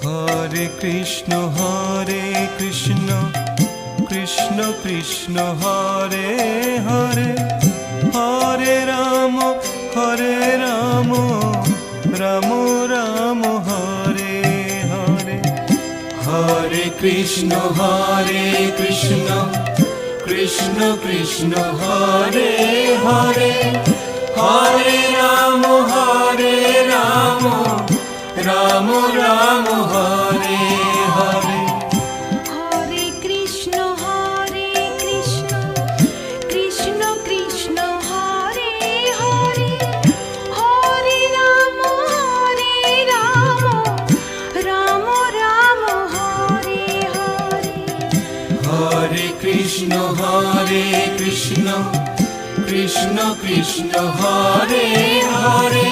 Hare Krishna Krishna Krishna Hare Hare, Hare Ram Ram Ram Hare Hare. Hare Krishna Krishna Krishna Hare Hare, Hare Ram Ram Ram Hare Hare. Hare Krishna Krishna Krishna Hare Hare, Hare Ram Ram Ram Hare Hare. Hare Krishna Krishna Krishna Hare Hare,